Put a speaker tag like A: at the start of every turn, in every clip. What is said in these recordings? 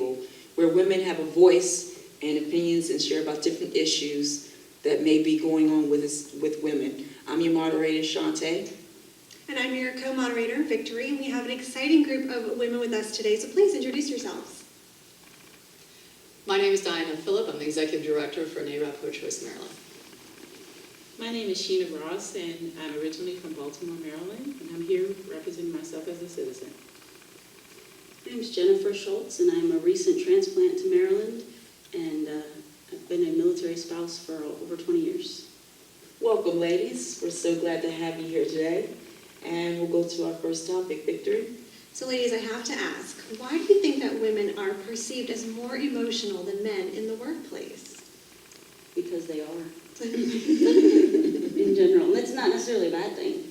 A: table where women have a voice and opinions and share about different issues that may be going on with women. I'm your moderator, Shantae.
B: And I'm your co-moderator, Victory, and we have an exciting group of women with us today, so please introduce yourselves.
C: My name is Diana Phillip. I'm the Executive Director for NARAD Pro-Choice Maryland.
D: My name is Sheena Ross, and I'm originally from Baltimore, Maryland, and I'm here representing myself as a citizen.
E: My name is Jennifer Schultz, and I'm a recent transplant to Maryland, and I've been a military spouse for over 20 years.
A: Welcome, ladies. We're so glad to have you here today. And we'll go to our first topic, Victory.
B: So ladies, I have to ask, why do you think that women are perceived as more emotional than men in the workplace?
E: Because they are, in general. And that's not necessarily a bad thing.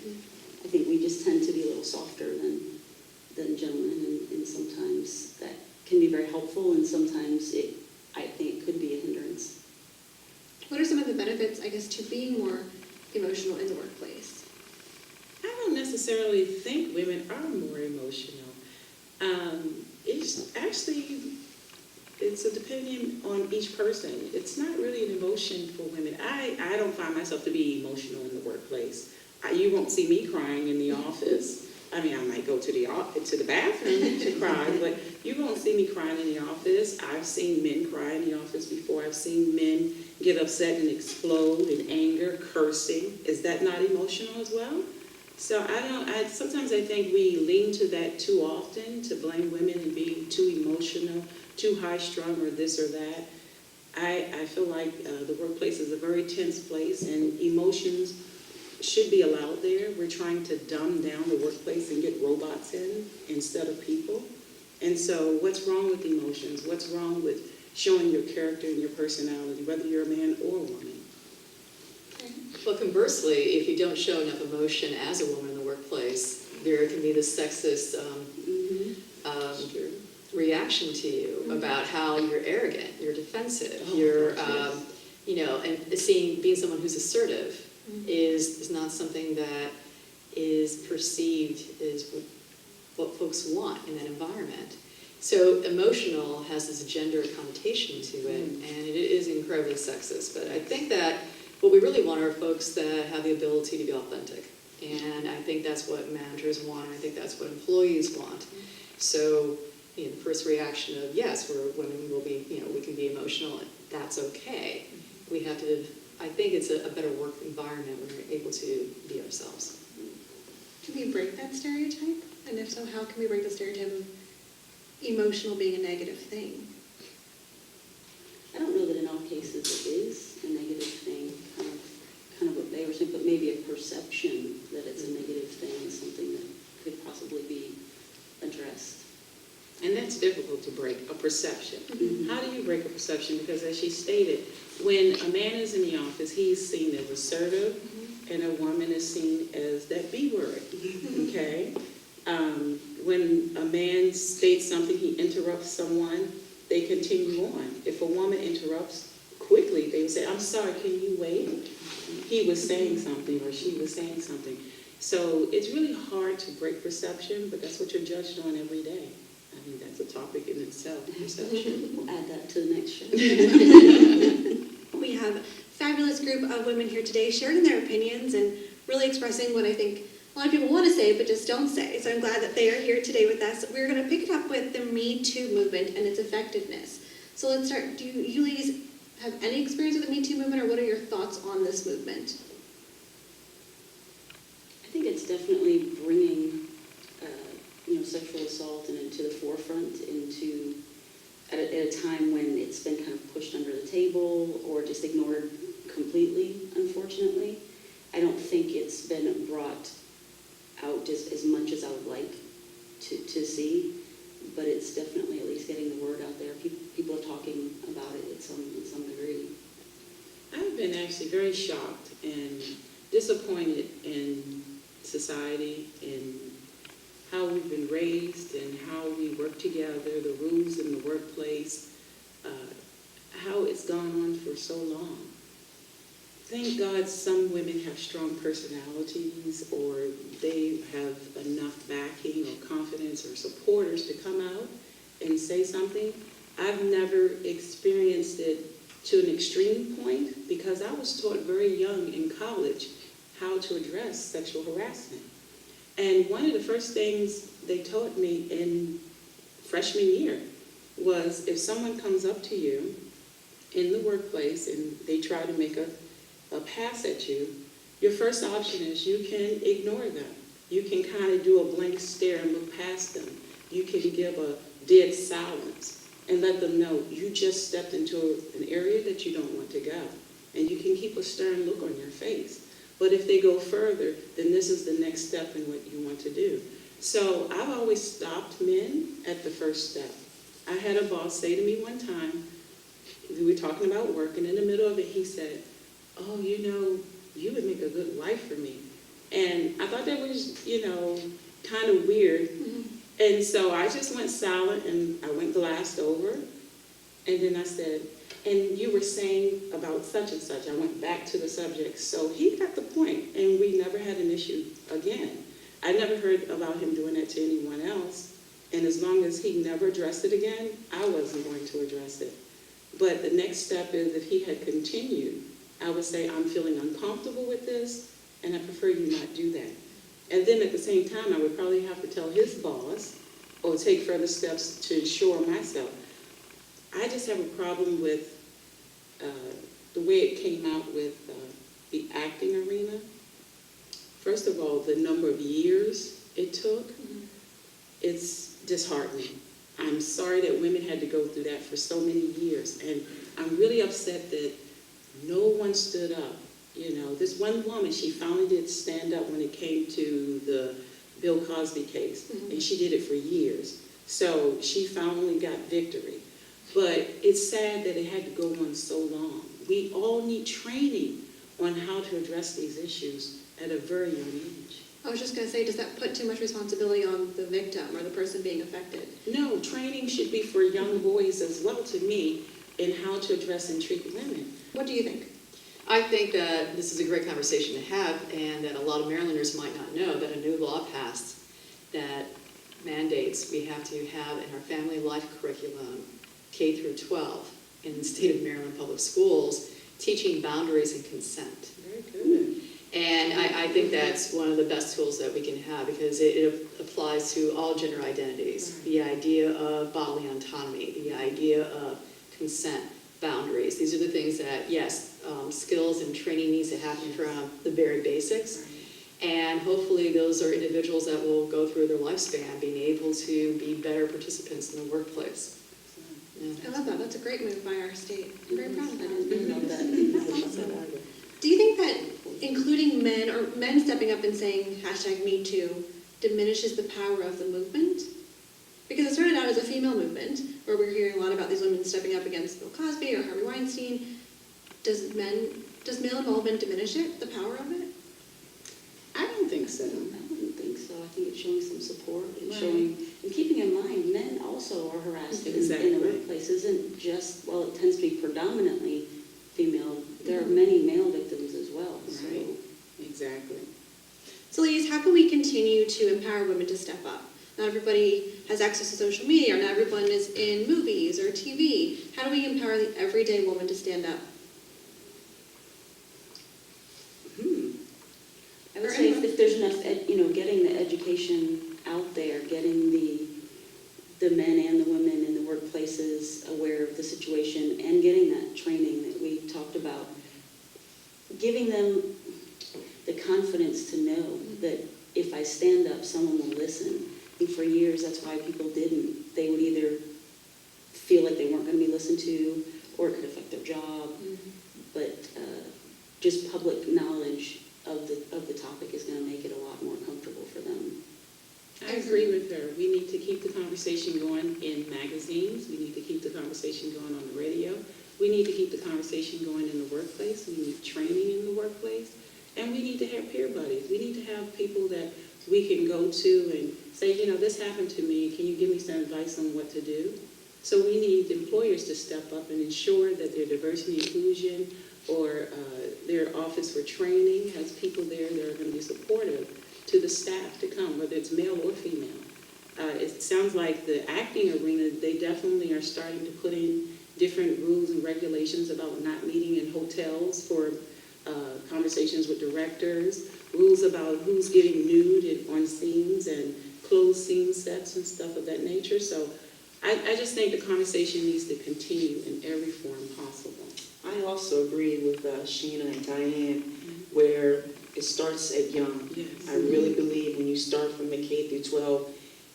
E: I think we just tend to be a little softer than gentlemen, and sometimes that can be very helpful, and sometimes I think, could be a hindrance.
B: What are some of the benefits, I guess, to being more emotional in the workplace?
D: I don't necessarily think women are more emotional. It's depending on each person. It's not really an emotion for women. I don't find myself to be emotional in the workplace. You won't see me crying in the office. I mean, I might go to the bathroom to cry, but you won't see me crying in the office. I've seen men cry in the office before. I've seen men get upset and explode in anger, cursing. Is that not emotional as well? So sometimes I think we lean to that too often, to blame women and being too emotional, too high-strung, or this or that. I feel like the workplace is a very tense place, and emotions should be allowed there. We're trying to dumb down the workplace and get robots in instead of people. And so what's wrong with emotions? What's wrong with showing your character and your personality, whether you're a man or a woman?
C: Well, conversely, if you don't show enough emotion as a woman in the workplace, there can be this sexist reaction to you about how you're arrogant, you're defensive, and being someone who's assertive is not something that is perceived as what folks want in that environment. So emotional has this gender connotation to it, and it is incredibly sexist. But I think that what we really want are folks that have the ability to be authentic. And I think that's what managers want, and I think that's what employees want. So the first reaction of, yes, women will be, we can be emotional, and that's okay. We have to, I think it's a better work environment when we're able to be ourselves.
B: Can we break that stereotype? And if so, how can we break the stereotype of emotional being a negative thing?
E: I don't know that in all cases it is a negative thing, kind of what they were saying, but maybe a perception that it's a negative thing is something that could possibly be addressed.
D: And that's difficult to break, a perception.
E: Mm-hmm.
D: How do you break a perception? Because as she stated, when a man is in the office, he's seen as assertive, and a woman is seen as that B word, okay? When a man states something, he interrupts someone, they continue on. If a woman interrupts quickly, they would say, I'm sorry, can you wait? He was saying something or she was saying something. So it's really hard to break perception, but that's what you're judged on every day. I think that's a topic in itself, perception.
E: We'll add that to the next show.
B: We have a fabulous group of women here today sharing their opinions and really expressing what I think a lot of people want to say but just don't say. So I'm glad that they are here today with us. We're going to pick it up with the Me Too movement and its effectiveness. So let's start. Do you ladies have any experience with the Me Too movement, or what are your thoughts on this movement?
E: I think it's definitely bringing sexual assault into the forefront, at a time when it's been kind of pushed under the table or just ignored completely, unfortunately. I don't think it's been brought out just as much as I would like to see, but it's definitely at least getting the word out there. People are talking about it in some degree.
D: I've been actually very shocked and disappointed in society and how we've been raised and how we work together, the rules in the workplace, how it's gone on for so long. Thank God some women have strong personalities, or they have enough backing or confidence or supporters to come out and say something. I've never experienced it to an extreme point because I was taught very young in college how to address sexual harassment. And one of the first things they taught me in freshman year was if someone comes up to you in the workplace and they try to make a pass at you, your first option is you can ignore them. You can kind of do a blank stare and look past them. You can give a dead silence and let them know you just stepped into an area that you don't want to go. And you can keep a stern look on your face. But if they go further, then this is the next step in what you want to do. So I've always stopped men at the first step. I had a boss say to me one time, we were talking about work, and in the middle of it, he said, "Oh, you would make a good wife for me." And I thought that was, kind of weird.
B: Mm-hmm.
D: And so I just went silent, and I went glassed over. And then I said, "And you were saying about such and such." I went back to the subject. So he got the point, and we never had an issue again. I never heard about him doing that to anyone else. And as long as he never addressed it again, I wasn't going to address it. But the next step is if he had continued, I would say, "I'm feeling uncomfortable with this, and I prefer you not do that." And then at the same time, I would probably have to tell his boss or take further steps to ensure myself. I just have a problem with the way it came out with the acting arena. First of all, the number of years it took, it's disheartening. I'm sorry that women had to go through that for so many years. And I'm really upset that no one stood up. This one woman, she finally did stand up when it came to the Bill Cosby case.
B: Mm-hmm.
D: And she did it for years. So she finally got victory. But it's sad that it had to go on so long. We all need training on how to address these issues at a very young age.
B: I was just going to say, does that put too much responsibility on the victim or the person being affected?
D: No, training should be for young boys as well, to me, in how to address and treat women.
B: What do you think?
C: I think that this is a great conversation to have, and that a lot of Marylanders might not know that a new law passed that mandates we have to have in our family life curriculum, K through 12, in the state of Maryland public schools, teaching boundaries and consent.
D: Very good.
C: And I think that's one of the best tools that we can have because it applies to all gender identities.
D: Right.
C: The idea of bodily autonomy, the idea of consent, boundaries. These are the things that, yes, skills and training needs to happen from the very basics.
D: Right.
C: And hopefully those are individuals that will go through their lifespan being able to be better participants in the workplace. Yeah.
B: I love that. That's a great move by our state. I'm very proud of
E: I
B: that.
E: didn't know
B: That's awesome. Do you think that including men or men stepping up and saying #MeToo diminishes the power of the movement? Because it started out as a female movement where we're hearing a lot about these women stepping up against Bill Cosby or Harvey Weinstein. Does male involvement diminish it, the power of it?
D: I don't think so.
E: I wouldn't think so. I think it's showing some support and
D: Right.
E: showing, and keeping in mind, men also are harassed in
D: Exactly.
E: the workplace. Isn't just, well, it tends to be predominantly female. There are many male victims as well. So.
D: Right. Exactly.
B: So ladies, how can we continue to empower women to step up? Not everybody has access to social media, or not everyone is in movies or TV. How do we empower the everyday woman to stand up?
E: I would say if there's enough, getting the education out there, getting the men and the women in the workplaces aware of the situation, and getting that training that we talked about, giving them the confidence to know that if I stand up, someone will listen. I think for years that's why people didn't. They would either feel like they weren't going to be listened to, or it could affect their job. But just public knowledge of the topic is going to make it a lot more comfortable for them.
D: I agree with her. We need to keep the conversation going in magazines. We need to keep the conversation going on the radio. We need to keep the conversation going in the workplace. We need training in the workplace. And we need to have peer buddies. We need to have people that we can go to and say, this happened to me. Can you give me some advice on what to do? So we need employers to step up and ensure that their diversity inclusion or their office for training has people there that are going to be supportive to the staff to come, whether it's male or female. It sounds like the acting arena, they definitely are starting to put in different rules and regulations about not meeting in hotels for conversations with directors, rules about who's getting nude on scenes and closed scene sets and stuff of that nature. So I just think the conversation needs to continue in every form possible.
A: I also agree with Sheena and Diane, where it starts at young.
D: Yes.
A: I really believe when you start from the K through 12,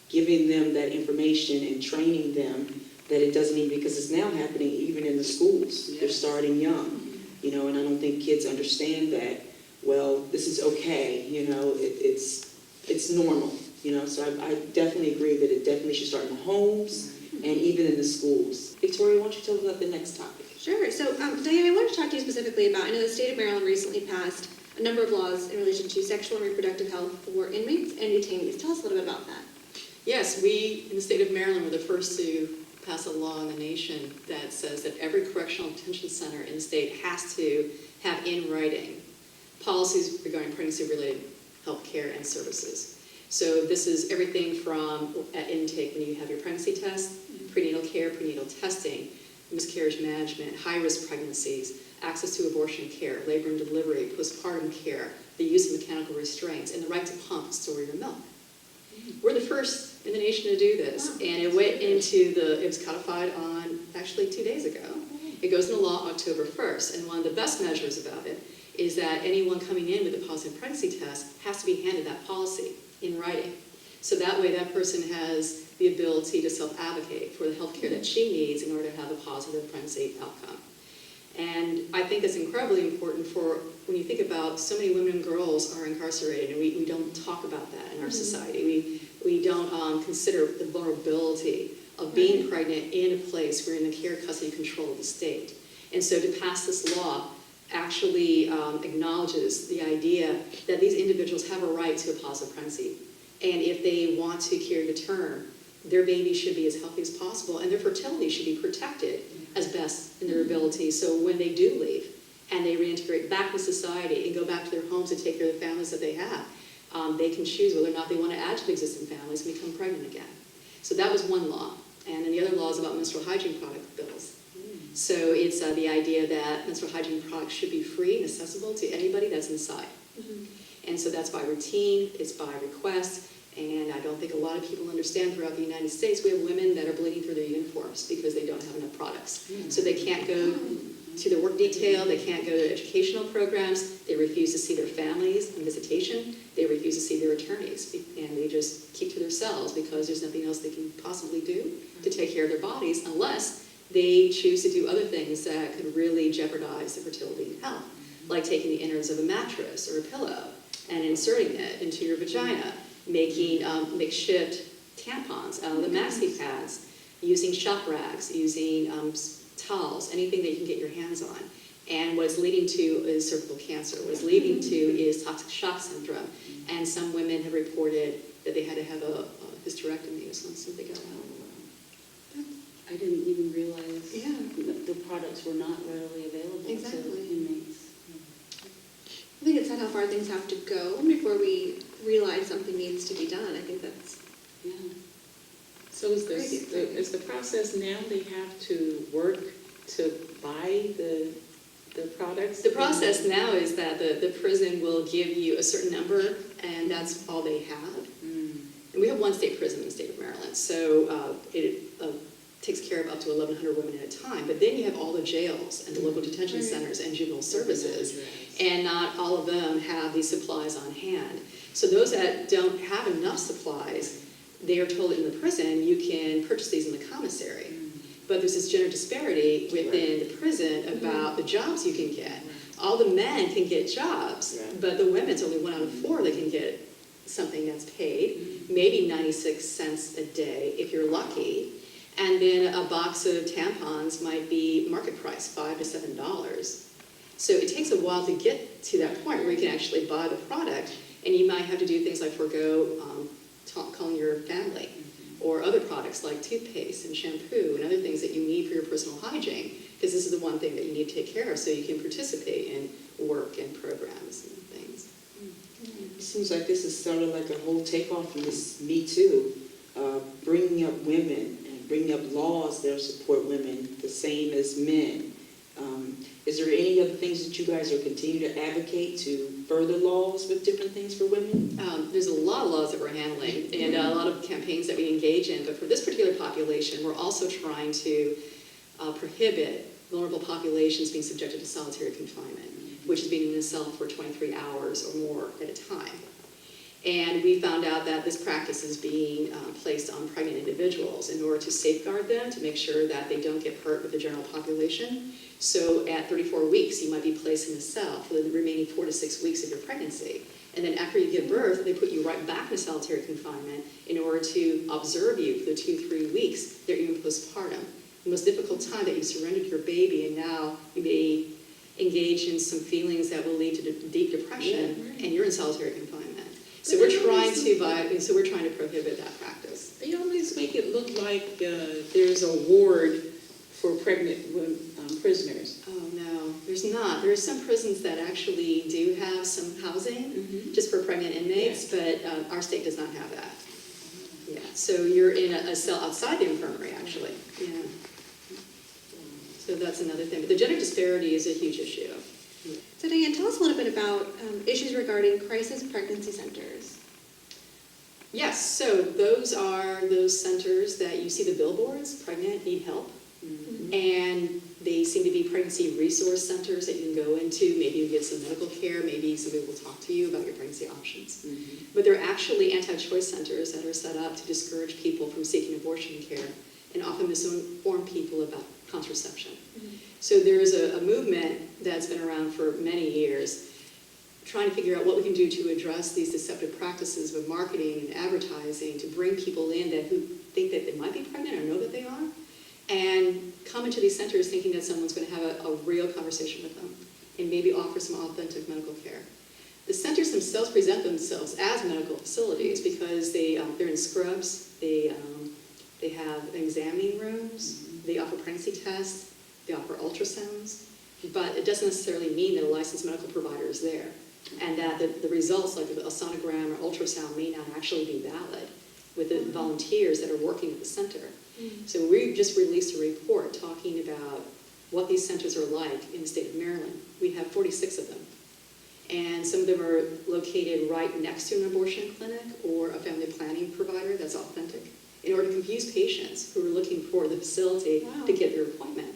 A: giving them that information and training them, that it doesn't even, because it's now happening even in the schools. They're
D: Yes.
A: starting young, you know, and I don't think kids understand that, well, this is okay, you know, it's normal, you know, so I definitely agree that it definitely should start in the homes and even in the schools. Victoria, why don't you tell us about the next topic?
B: Sure. So, Diane, I wanted to talk to you specifically about, I know the state of Maryland recently passed a number of laws in relation to sexual and reproductive health for inmates and detainees. Tell us a little bit about that.
C: Yes, we in the state of Maryland were the first to pass a law in the nation that says that every correctional detention center in the state has to have in writing policies regarding pregnancy-related health care and services. So this is everything from at intake when you have your pregnancy test, prenatal care, prenatal testing, miscarriage management, high-risk pregnancies, access to abortion care, labor and delivery, postpartum care, the use of mechanical restraints, and the right to pump and store your milk. We're the first in the nation to do this,
B: Wow.
C: and it went into it was codified on, actually 2 days ago. It goes into law October 1st, and one of the best measures about it is that anyone coming in with a positive pregnancy test has to be handed that policy in writing. So that way that person has the ability to self-advocate for the health care that she needs in order to have a positive pregnancy outcome. And I think it's incredibly important for when you think about so many women and girls are incarcerated, and we don't talk about that in our society. We don't consider the vulnerability of being pregnant in a place where in the care, custody, control of the state. And so to pass this law actually acknowledges the idea that these individuals have a right to a positive pregnancy. And if they want to carry to term, their baby should be as healthy as possible, and their fertility should be protected as best in their ability. So when they do leave and they reintegrate back with society and go back to their homes and take care of the families that they have, they can choose whether or not they want to add to the existing families and become pregnant again. So that was one law. And then the other law is about menstrual hygiene product bills. So it's the idea that menstrual hygiene products should be free and accessible to anybody that's inside. And so that's by routine, it's by request, and I don't think a lot of people understand throughout the United States, we have women that are bleeding through their uniforms because they don't have enough products. So they can't go to their work detail, they can't go to educational programs, they refuse to see their families on visitation, they refuse to see their attorneys, and they just keep to themselves because there's nothing else they can possibly do to take care of their bodies unless they choose to do other things that could really jeopardize their fertility and health, like taking the innards of a mattress or a pillow and inserting it into your vagina, making makeshift tampons out of the maxi pads, using shop rags, using towels, anything that you can get your hands on. And what it's leading to is cervical cancer. What it's leading to is toxic shock syndrome. And some women have reported that they had to have a hysterectomy or something they got out.
E: I didn't even realize
B: Yeah.
E: that the products were not readily available
B: Exactly.
E: to inmates.
B: I think it's sad how far things have to go before we realize something needs to be done. I think that's
E: Yeah.
D: So is the process now they have to work to buy the products?
C: The process now is that the prison will give you a certain number, and that's all they have. And we have one state prison in the state of Maryland, so it takes care of up to 1,100 women at a time. But then you have all the jails and the local detention centers and juvenile services, and not all of them have these supplies on hand. So those that don't have enough supplies, they are told in the prison, you can purchase these in the commissary. But there's this gender disparity within the prison about the jobs you can get. All the men can get jobs, but the women, it's only 1 out of 4 that can get something that's paid, maybe 96 cents a day if you're lucky. And then a box of tampons might be market price, $5 to $7. So it takes a while to get to that point where you can actually buy the product, and you might have to do things like forego calling your family, or other products like toothpaste and shampoo and other things that you need for your personal hygiene, because this is the one thing that you need to take care of so you can participate in work and programs and things.
A: It seems like this is sort of like a whole takeoff from this Me Too bringing up women and bringing up laws that support women the same as men. Is there any other things that you guys are continuing to advocate to further laws with different things for women?
C: There's a lot of laws that we're handling and a lot of campaigns that we engage in, but for this particular population, we're also trying to prohibit vulnerable populations being subjected to solitary confinement, which is being in a cell for 23 hours or more at a time. And we found out that this practice is being placed on pregnant individuals in order to safeguard them, to make sure that they don't get hurt with the general population. So at 34 weeks, you might be placed in a cell for the remaining 4 to 6 weeks of your pregnancy. And then after you give birth, they put you right back in solitary confinement in order to observe you for the 2-3 weeks that you're in postpartum. The most difficult time that you surrendered your baby, and now you may engage in some feelings that will lead to deep depression, and you're in solitary confinement. So we're trying to prohibit that practice.
D: They always make it look like there's a ward for pregnant prisoners.
C: Oh, no, there's not. There are some prisons that actually do have some housing just for pregnant inmates, but our state does not have that. Yeah, so you're in a cell outside the infirmary, actually. Yeah. So that's another thing. But the gender disparity is a huge issue.
B: So Diane, tell us a little bit about issues regarding crisis pregnancy centers.
C: Yes, so those are those centers that you see the billboards, pregnant, need help. And they seem to be pregnancy resource centers that you can go into. Maybe you get some medical care, maybe somebody will talk to you about your pregnancy options. But they're actually anti-choice centers that are set up to discourage people from seeking abortion care and often misinform people about contraception. So there is a movement that's been around for many years trying to figure out what we can do to address these deceptive practices with marketing and advertising to bring people in that who think that they might be pregnant or know that they are, and come into these centers thinking that someone's going to have a real conversation with them and maybe offer some authentic medical care. The centers themselves present themselves as medical facilities because they're in scrubs, they have examining rooms, they offer pregnancy tests, they offer ultrasounds, but it doesn't necessarily mean that a licensed medical provider is there, and that the results, like a sonogram or ultrasound, may not actually be valid with the volunteers that are working at the center. So we just released a report talking about what these centers are like in the state of Maryland. We have 46 of them. And some of them are located right next to an abortion clinic or a family planning provider that's authentic, in order to confuse patients who are looking for the facility to get their appointment.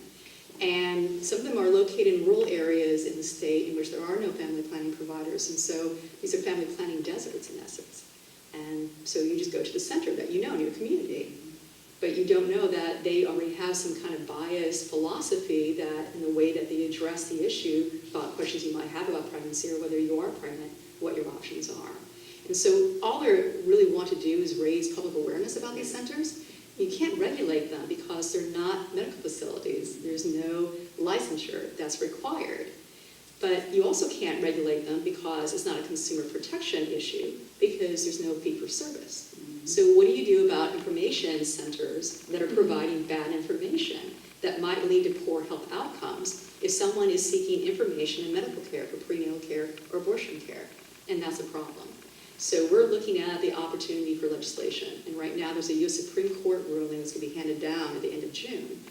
C: And some of them are located in rural areas in the state in which there are no family planning providers. And so these are family planning deserts in essence. And so you just go to the center that you know in your community. But you don't know that they already have some kind of biased philosophy that in the way that they address the issue, thought questions you might have about pregnancy or whether you are pregnant, what your options are. And so all they really want to do is raise public awareness about these centers. You can't regulate them because they're not medical facilities. There's no licensure that's required. But you also can't regulate them because it's not a consumer protection issue because there's no fee for service. So what do you do about information centers that are providing bad information that might lead to poor health outcomes if someone is seeking information in medical care for prenatal care or abortion care? And that's a problem. So we're looking at the opportunity for legislation. And right now there's a U.S. Supreme Court ruling that's going to be handed down at the end of June,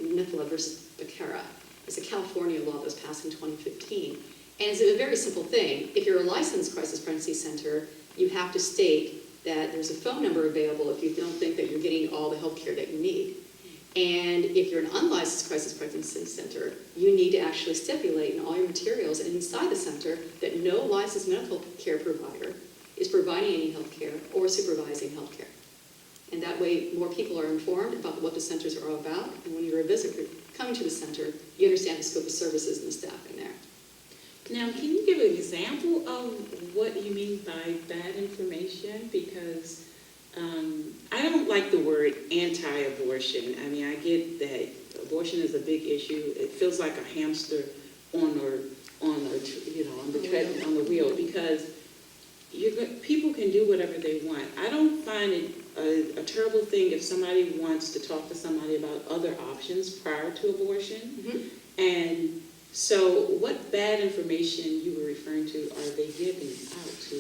C: NIFLA versus Becerra. It's a California law that was passed in 2015. And it's a very simple thing. If you're a licensed crisis pregnancy center, you have to state that there's a phone number available if you don't think that you're getting all the health care that you need. And if you're an unlicensed crisis pregnancy center, you need to actually stipulate in all your materials and inside the center that no licensed medical care provider is providing any health care or supervising health care. And that way, more people are informed about what the centers are all about. And when you're a visitor coming to the center, you understand the scope of services and the staffing there.
D: Now, can you give an example of what you mean by bad information? Because I don't like the word anti-abortion. I mean, I get that abortion is a big issue. It feels like a hamster on the wheel because people can do whatever they want. I don't find it a terrible thing if somebody wants to talk to somebody about other options prior to abortion. And so what bad information you were referring to are they giving out to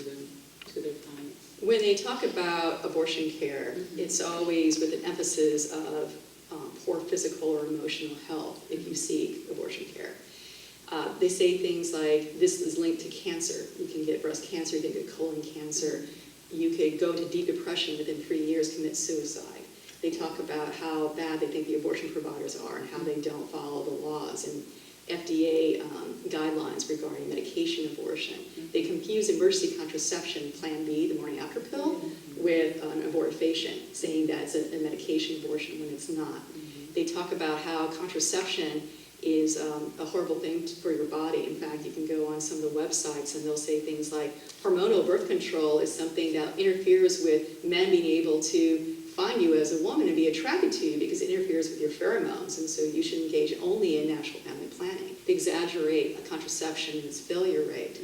D: their clients?
C: When they talk about abortion care, it's always with an emphasis of poor physical or emotional health if you seek abortion care. They say things like, this is linked to cancer. You can get breast cancer, you can get colon cancer. You could go to deep depression within 3 years, commit suicide. They talk about how bad they think the abortion providers are and how they don't follow the laws and FDA guidelines regarding medication abortion. They confuse emergency contraception, Plan B, the morning after pill, with an abortifacient, saying that it's a medication abortion when it's not. They talk about how contraception is a horrible thing for your body. In fact, you can go on some of the websites and they'll say things like hormonal birth control is something that interferes with men being able to find you as a woman and be attracted to you because it interferes with your pheromones, and so you should engage only in natural family planning. They exaggerate a contraception and its failure rate.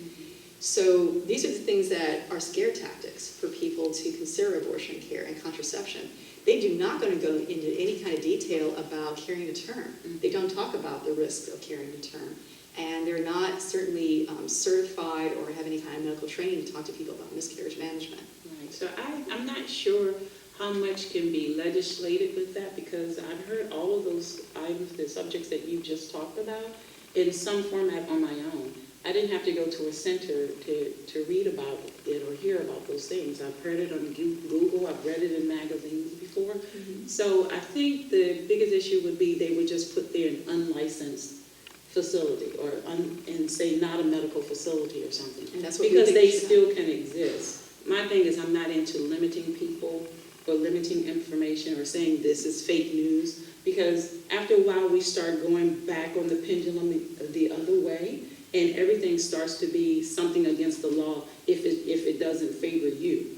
C: So these are the things that are scare tactics for people to consider abortion care and contraception. They do not going to go into any kind of detail about carrying to term. They don't talk about the risks of carrying to term. And they're not certainly certified or have any kind of medical training to talk to people about miscarriage management.
D: Right, so I'm not sure how much can be legislated with that, because I've heard all of those items, the subjects that you just talked about, in some format on my own. I didn't have to go to a center to read about it or hear about those things. I've heard it on Google, I've read it in magazines before. So I think the biggest issue would be they would just put there an unlicensed facility or and say not a medical facility or something.
C: And that's what we
D: because
C: think
D: they
C: should
D: still can exist. My thing is I'm not into limiting people or limiting information or saying this is fake news, because after a while we start going back on the pendulum the other way, and everything starts to be something against the law if it doesn't favor you.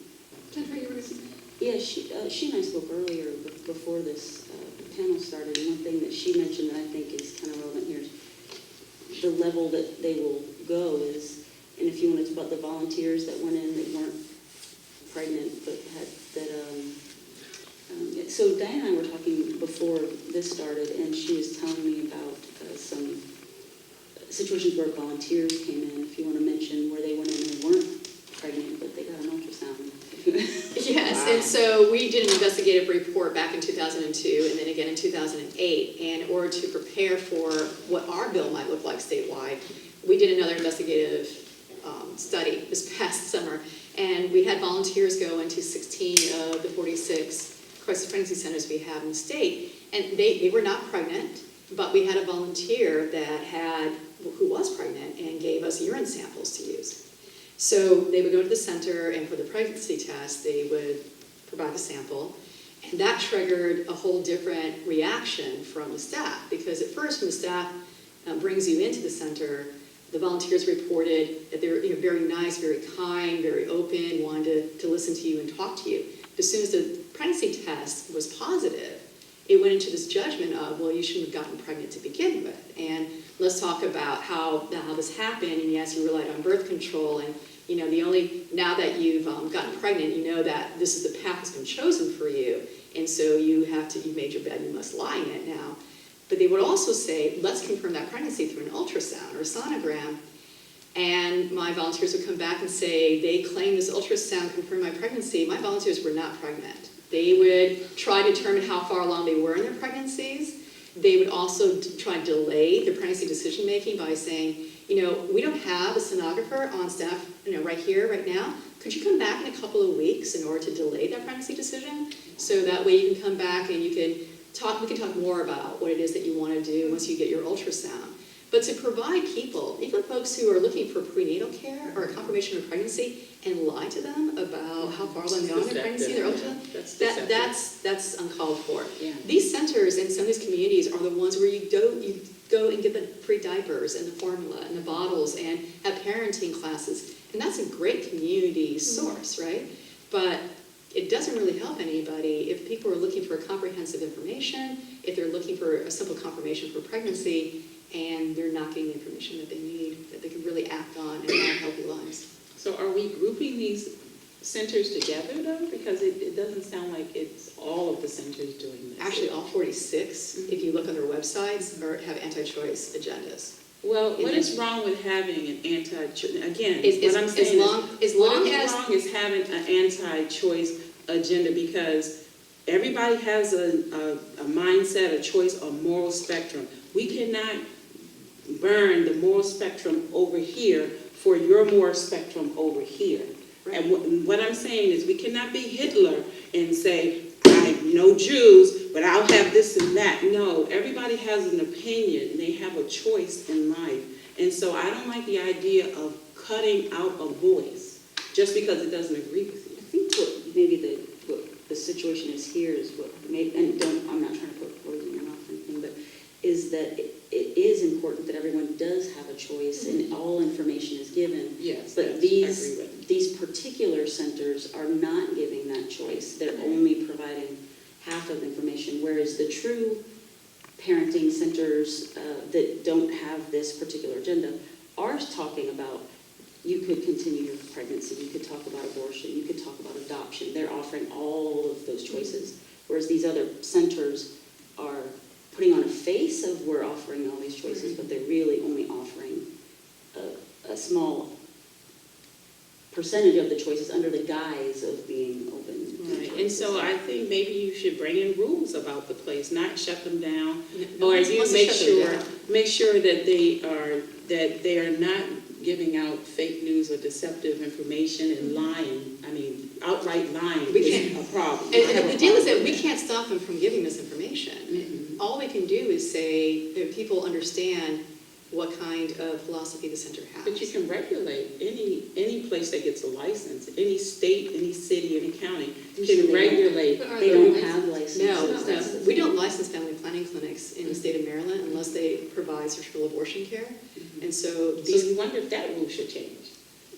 B: Jennifer, you were going to say?
E: Yeah, she and I spoke earlier before this panel started, and one thing that she mentioned that I think is kind of relevant here is the level that they will go is, and if you want, it's about the volunteers that went in that weren't pregnant but had that. So Diane and I were talking before this started, and she was telling me about some situations where volunteers came in. If you want to mention where they went in and weren't pregnant, but they got an ultrasound.
C: Yes,
D: Wow.
C: and so we did an investigative report back in 2002 and then again in 2008. And in order to prepare for what our bill might look like statewide, we did another investigative study this past summer. And we had volunteers go into 16 of the 46 crisis pregnancy centers we have in the state. And they were not pregnant, but we had a volunteer who was pregnant and gave us urine samples to use. So they would go to the center, and for the pregnancy test, they would provide the sample. And that triggered a whole different reaction from the staff, because at first when the staff brings you into the center, the volunteers reported that they were very nice, very kind, very open, wanted to listen to you and talk to you. As soon as the pregnancy test was positive, it went into this judgment of, well, you shouldn't have gotten pregnant to begin with. And let's talk about how this happened. And yes, you relied on birth control. And, now that you've gotten pregnant, you know that this is the path that's been chosen for you. And so you've made your bed, you must lie in it now. But they would also say, let's confirm that pregnancy through an ultrasound or a sonogram. And my volunteers would come back and say, they claim this ultrasound confirmed my pregnancy. My volunteers were not pregnant. They would try to determine how far along they were in their pregnancies. They would also try to delay the pregnancy decision-making by saying, we don't have a sonographer on staff, right here, right now. Could you come back in a couple of weeks in order to delay that pregnancy decision? So that way you can come back and we can talk more about what it is that you want to do once you get your ultrasound. But to provide people, even folks who are looking for prenatal care or a confirmation of pregnancy, and lie to them about how far along they are in their pregnancy, their ultrasound, that's uncalled for.
D: Yeah.
C: These centers in some of these communities are the ones where you go and get the free diapers and the formula and the bottles and have parenting classes, and that's a great community source, right? But it doesn't really help anybody if people are looking for comprehensive information, if they're looking for a simple confirmation for pregnancy, and they're not getting the information that they need, that they can really act on and have healthy lives.
D: So are we grouping these centers together though? Because it doesn't sound like it's all of the centers doing this.
C: Actually, all 46, if you look on their websites, have anti-choice agendas.
D: Well, what
C: And
D: is wrong with having an again,
C: As
D: what I'm saying
C: long
D: is,
C: long
D: what is
C: as,
D: wrong is having an anti-choice agenda, because everybody has a mindset, a choice, a moral spectrum. We cannot burn the moral spectrum over here for your moral spectrum over here. And what I'm saying is, we cannot be Hitler and say, no Jews, but I'll have this and that. No, everybody has an opinion. They have a choice in life. And so I don't like the idea of cutting out a voice just because it doesn't agree with you.
E: I think what maybe what the situation is here is what maybe, and I'm not trying to put words in your mouth or anything, but is that it is important that everyone does have a choice and all information is given.
D: Yes,
E: But
D: I agree with you.
E: these particular centers are not giving that choice. They're only providing half of the information, whereas the true parenting centers that don't have this particular agenda are talking about, you could continue your pregnancy, you could talk about abortion, you could talk about adoption. They're offering all of those choices, whereas these other centers are putting on a face of we're offering all these choices, but they're really only offering a small percentage of the choices under the guise of being open. to
D: Right, and
E: choices.
D: so I think maybe you should bring in rules about the place, not shut them down.
C: no
D: Or
C: one
D: you
C: wants to
D: make
C: shut them
D: sure,
C: down.
D: make sure that they are not giving out fake news or deceptive information and lying. I mean, outright lying
C: We
D: is
C: can't-
D: a problem. I have
C: And
D: a
C: the deal is
D: problem
C: that we
D: with
C: can't stop them from giving this information.
D: Mhm.
C: All we can do is say that people understand what kind of philosophy the center has.
D: But you can regulate any place that gets a license, any state, any city, any county
E: Usually
D: can
E: they don't.
D: regulate.
C: But are
E: They
C: there
E: don't
C: licenses?
E: have licenses.
C: No,
E: That's the
C: we
E: thing.
C: don't license family planning clinics in the state of Maryland unless they provide surgical abortion care. And so
D: So
C: these,
D: you wonder if that rule should change,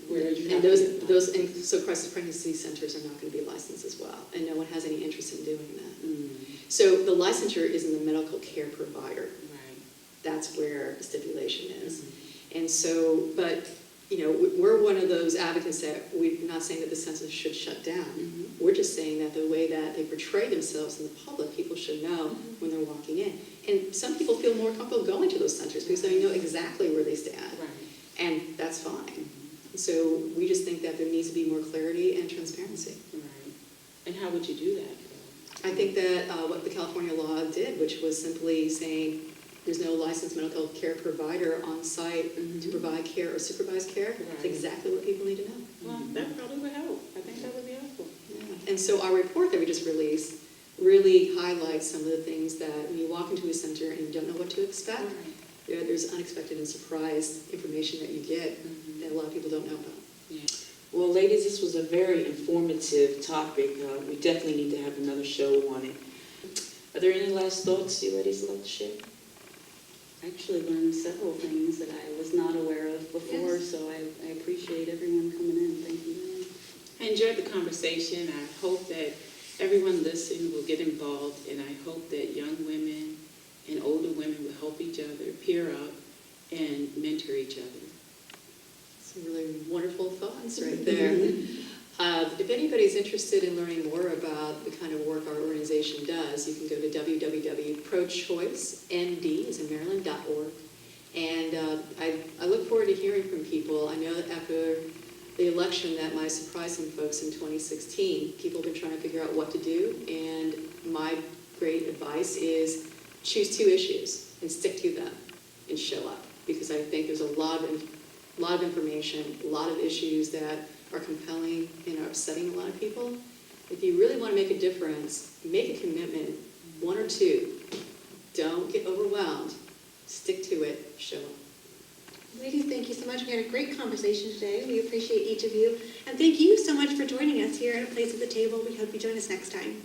D: where you have
C: and
D: to-
C: so crisis pregnancy centers are not going to be licensed as well, and no one has any interest in doing that.
D: Mm,
C: So the licensure is in the medical care provider.
D: right.
C: That's where the stipulation is.
D: Mhm.
C: And so, but, you know, we're one of those advocates that we're not saying that the census should shut down.
D: Mhm.
C: We're just saying that the way that they portray themselves in the public, people should know when they're walking in. And some people feel more comfortable going to those centers because they know exactly where they stand.
D: Right.
C: And that's fine. So we just think that there needs to be more clarity and transparency.
D: Right. And how would you do that?
C: I think that what the California law did, which was simply saying there's no licensed medical care provider on site to provide care or supervise care, that's
D: Right.
C: exactly what people need to know.
D: Well, that probably would help. I think that would be helpful.
C: Yeah. And so our report that we just released really highlights some of the things that when you walk into a center and you don't know what to expect, there's unexpected and surprise information that you get that a lot of people don't know about.
D: Yeah.
A: Well, ladies, this was a very informative topic. We definitely need to have another show on it. Are there any last thoughts you ladies would like to share?
E: I actually learned several things that I was not aware of before,
C: Yes.
E: so I appreciate everyone coming in. Thank you.
D: I enjoyed the conversation. I hope that everyone listening will get involved, and I hope that young women and older women will help each other, peer up, and mentor each other.
C: Some really wonderful thoughts right there. If anybody's interested in learning more about the kind of work our organization does, you can go to www.prochoicend.org. And I look forward to hearing from people. I know that after the election that might surprise some folks in 2016, people have been trying to figure out what to do. And my great advice is choose 2 issues and stick to them and show up. Because I think there's a lot of information, a lot of issues that are compelling and are upsetting a lot of people. If you really want to make a difference, make a commitment, 1 or 2. Don't get overwhelmed. Stick to it. Show up.
B: Ladies, thank you so much. We had a great conversation today. We appreciate each of you. And thank you so much for joining us here at A Place at the Table. We hope you join us next time.